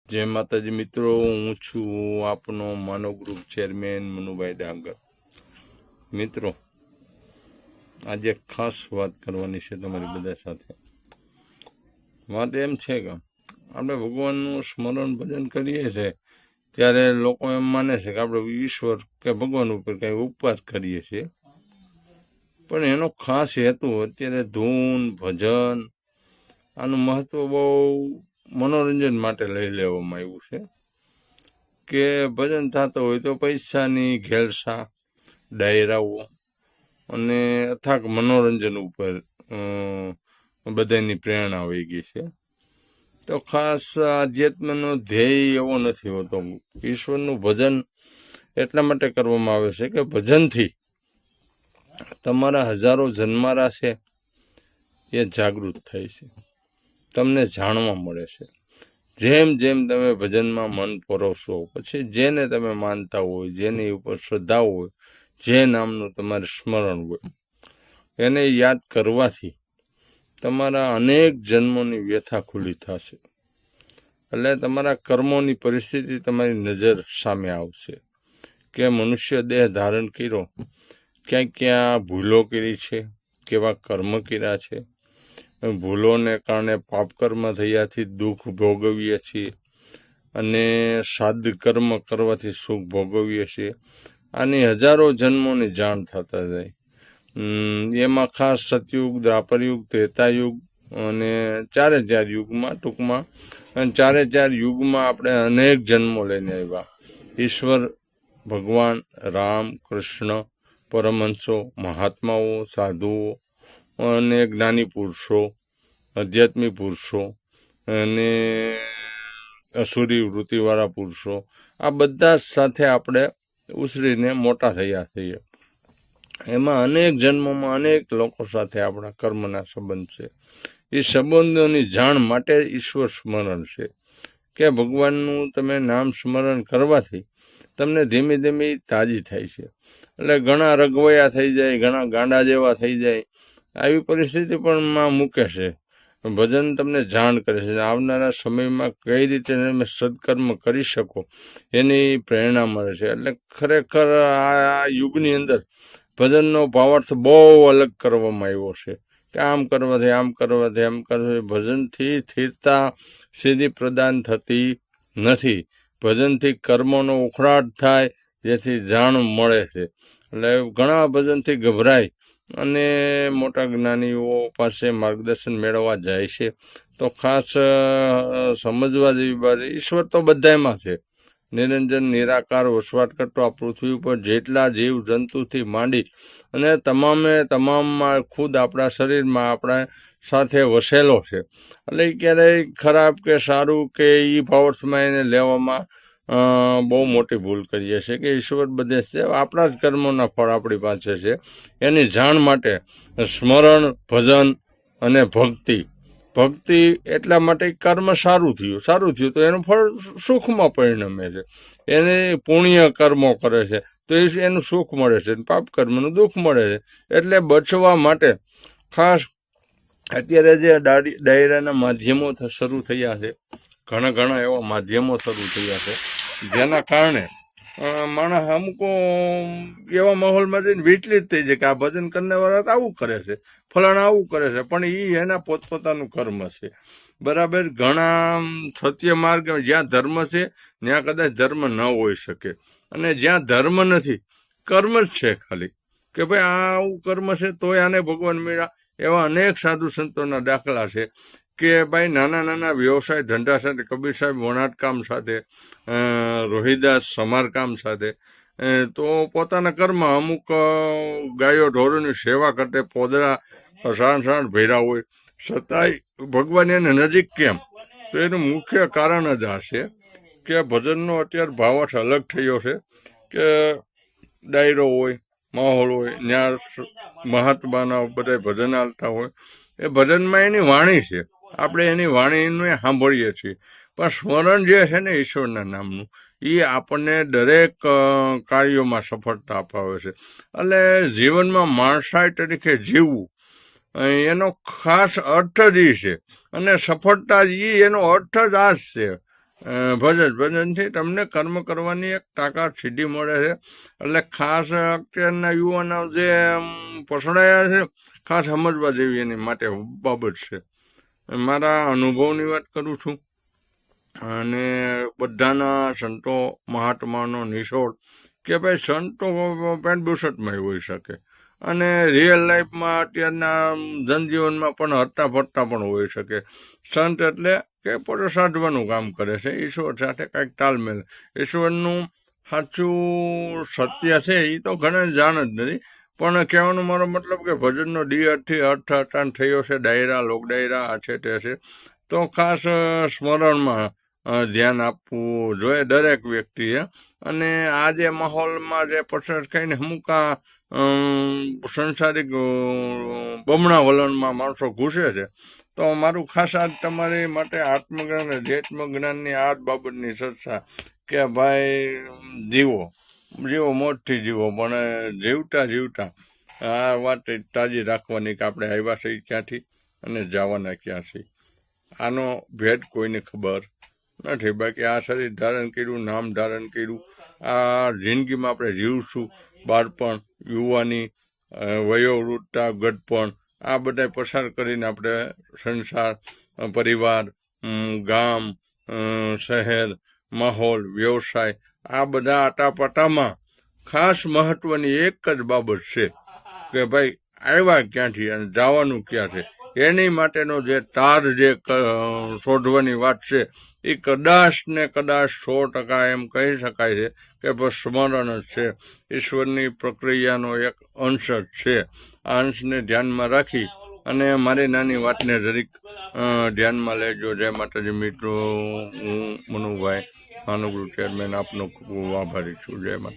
જય માતાજી મિત્રો, હું છું આપનો માનવ ગ્રુપ ચેરમેન મનુભાઈ ડાંગર. મિત્રો, આજે ખાસ વાત કરવાની છે તમારી બધા સાથે. વાત એમ છે કે આપણે ભગવાનનું સ્મરણ ભજન કરીએ છીએ ત્યારે લોકો એમ માને છે કે આપણે ઈશ્વર કે ભગવાન ઉપર કંઈ ઉપવાસ કરીએ છીએ, પણ એનો ખાસ હેતુ અત્યારે ધૂન ભજન આનું મહત્વ બહુ મનોરંજન માટે લઈ લેવામાં આવ્યું છે કે ભજન થતો હોય તો પૈસાની ઘેલસા, ડાયરાઓ અને અથાક મનોરંજન ઉપર બધાની પ્રેરણા આવી ગઈ છે. તો ખાસ આધ્યાત્મનો ધ્યેય એવો નથી હોતો. ઈશ્વરનું ભજન એટલા માટે કરવામાં આવે છે કે ભજનથી તમારા હજારો જન્મારા છે એ જાગૃત થાય છે, તમને જાણવા મળે છે. જેમ જેમ તમે ભજનમાં મન પરોશો, પછી જેને તમે માનતા હોય, જેની ઉપર શ્રદ્ધા હોય, જે નામનું તમારે સ્મરણ હોય, એને યાદ કરવાથી તમારા અનેક જન્મોની વ્યથા ખુલ્લી થશે. એટલે તમારા કર્મોની પરિસ્થિતિ તમારી નજર સામે આવશે કે મનુષ્ય દેહ ધારણ કર્યો, ક્યાં ક્યાં ભૂલો કરી છે, કેવા કર્મ કર્યા છે. ભૂલોને કારણે પાપકર્મ થયાથી દુઃખ ભોગવીએ છીએ અને સાદ કર્મ કરવાથી સુખ ભોગવીએ છીએ. આની હજારો જન્મોની જાણ થતા જાય. એમાં ખાસ સતયુગ, દ્વાપરયુગ, ત્રેતાયુગ અને ચારે ચાર યુગમાં, ટૂંકમાં ચારે ચાર યુગમાં આપણે અનેક જન્મો લઈને આવ્યા. ઈશ્વર ભગવાન રામ, કૃષ્ણ, પરમહંસો, મહાત્માઓ, સાધુઓ અને જ્ઞાની પુરુષો, આધ્યાત્મિક પુરુષો અને અસુરી વૃત્તિવાળા પુરુષો, આ બધા સાથે આપણે ઉછરીને મોટા થયા છીએ. એમાં અનેક જન્મોમાં અનેક લોકો સાથે આપણા કર્મના સંબંધ છે. એ સંબંધોની જાણ માટે ઈશ્વર સ્મરણ છે કે ભગવાનનું તમે નામ સ્મરણ કરવાથી તમને ધીમે ધીમે તાજી થાય છે. એટલે ઘણા રઘવાયા થઈ જાય, ઘણા ગાંડા જેવા થઈ જાય, આવી પરિસ્થિતિ પણ માં મૂકે છે. ભજન તમને જાણ કરે છે. આવનારા સમયમાં કઈ રીતે તમે સદકર્મ કરી શકો એની પ્રેરણા મળે છે. એટલે ખરેખર આ યુગની અંદર ભજનનો ભાવાર્થ બહુ અલગ કરવામાં આવ્યો છે કે આમ કરવાથી, આમ કરવાથી, આમ કરવાથી ભજનથી સ્થિરતા સિદ્ધિ પ્રદાન થતી નથી. ભજનથી કર્મોનો ઉખડાટ થાય, જેથી જાણ મળે છે. એટલે ઘણા ભજનથી ગભરાય અને મોટા જ્ઞાનીઓ પાસે માર્ગદર્શન મેળવવા જાય છે. તો ખાસ સમજવા જેવી વાત, ઈશ્વર તો બધામાં છે. નિરંજન નિરાકાર વસવાટ કરતો આ પૃથ્વી ઉપર જેટલા જીવ જંતુથી માંડી અને તમામમાં ખુદ આપણા શરીરમાં આપણા સાથે વસેલો છે. એટલે ક્યારેય ખરાબ કે સારું કે એ ભાવર્થમાં એને લેવામાં બહુ મોટી ભૂલ કરીએ છીએ કે ઈશ્વર બધે છે. આપણા જ કર્મોના ફળ આપણી પાસે છે. એની જાણ માટે સ્મરણ, ભજન અને ભક્તિ. ભક્તિ એટલા માટે કર્મ સારું થયું તો એનું ફળ સુખમાં પરિણમે છે. એને પુણ્ય કર્મો કરે છે તો એનું સુખ મળે છે, પાપ કર્મનું દુઃખ મળે છે. એટલે બચવા માટે ખાસ અત્યારે જે ડાયરાના માધ્યમો શરૂ થયા છે, ઘણા એવા માધ્યમો શરૂ થયા છે, જેના કારણે માણસ અમુક એવા માહોલમાં જઈને વિચલિત થઈ જાય કે આ ભજન કરનારા આવું કરે છે, ફલાણા આવું કરે છે, પણ એ એના પોતપોતાનું કર્મ છે. બરાબર. ઘણા સત્ય માર્ગ, જ્યાં ધર્મ છે ત્યાં કદાચ ધર્મ ન હોઈ શકે, અને જ્યાં ધર્મ નથી, કર્મ જ છે ખાલી કે ભાઈ આ આવું કર્મ છે તોય આને ભગવાન મળ્યા. એવા અનેક સાધુ સંતોના દાખલા છે કે ભાઈ નાના વ્યવસાય ધંધા સાથે, કબીર સાહેબ વણાટકામ સાથે, રોહિદાસ સમારકામ સાથે, તો પોતાના કર્મ અમુક ગાયો ઢોરોની સેવા કરતે પોદરા સાણ ભર્યા હોય, છતાંય ભગવાન એને નજીક કેમ? તો એનું મુખ્ય કારણ જ આ છે કે ભજનનો અત્યારે ભાવાર્થ અલગ થયો છે કે ડાયરો હોય, માહોલ હોય, ત્યાં મહાત્માના બધા ભજન હાલતા હોય. એ ભજનમાં એની વાણી છે, આપણે એની વાણીને સાંભળીએ છીએ, પણ સ્મરણ જે છે ને ઈશ્વરના નામનું, એ આપણને દરેક કાર્યોમાં સફળતા અપાવે છે. એટલે જીવનમાં માણસાઈ તરીકે જીવવું એનો ખાસ અર્થ જ એ છે, અને સફળતા એનો અર્થ જ આ જ છે ભજનથી તમને કર્મ કરવાની એક તાકાત સીધી મળે છે. એટલે ખાસ અત્યારના યુવાનો જે પસડાયા છે, ખાસ સમજવા જેવી એની માટે બાબત છે. મારા અનુભવની વાત કરું છું, અને બધાના સંતો મહાત્માનો નિચોડ કે ભાઈ સંતો પેન્ટ બુશર્ટમાં હોઈ શકે, અને રિયલ લાઈફમાં અત્યારના જનજીવનમાં પણ હરતા ફરતા પણ હોઈ શકે. સંત એટલે કે પોતે સાધવાનું કામ કરે છે, ઈશ્વર સાથે કાંઈક તાલમેલ. ઈશ્વરનું સાચું સત્ય છે એ તો ઘણા જાણ જ નથી, પણ કહેવાનો મારો મતલબ કે ભજનનો ડી અર્થ અટાણ થયો છે, ડાયરા લોક ડાયરા આ છે તે છે, તો ખાસ સ્મરણમાં ધ્યાન આપવું જોઈએ દરેક વ્યક્તિએ. અને આ જે માહોલમાં જે પસાર થઈને અમુક સંસારિક બમણા વલણમાં માણસો ઘૂસે છે, તો મારું ખાસ આજ તમારી માટે આત્મજ્ઞાન અધ્યાત્મજ્ઞાનની આ જ બાબતની ચર્ચા કે ભાઈ જીવો મોજથી જીવો, પણ જીવતા આ વાત તાજી રાખવાની કે આપણે આવ્યા છીએ ક્યાંથી અને જવાના ક્યાં છીએ. આનો ભેદ કોઈને ખબર નથી. બાકી આ શરીર ધારણ કર્યું, નામ ધારણ કર્યું, આ જિંદગીમાં આપણે જીવશું, બાળપણ, યુવાની, વયોવૃદ્ધતા, ગઢપણ, આ બધા પસાર કરીને આપણે સંસાર, પરિવાર, ગામ, શહેર, માહોલ, વ્યવસાય, આ બધા આટાપાટામાં ખાસ મહત્વની એક જ બાબત છે કે ભાઈ આવ્યા ક્યાંથી અને જવાનું ક્યાં છે. એની માટેનો જે તાર જે શોધવાની વાત છે એ કદાચ 100% એમ કહી શકાય છે કે બસ સ્મરણ જ છે, ઈશ્વરની પ્રક્રિયાનો એક અંશ જ છે. આ અંશને ધ્યાનમાં રાખી અને મારી નાની વાતને જરીક ધ્યાનમાં લેજો. જય માતાજી મિત્રો, હું મનુભાઈ, માનવગુરુ ચેરમેન, આપનો ખૂબ આભારી છું. જય માતા.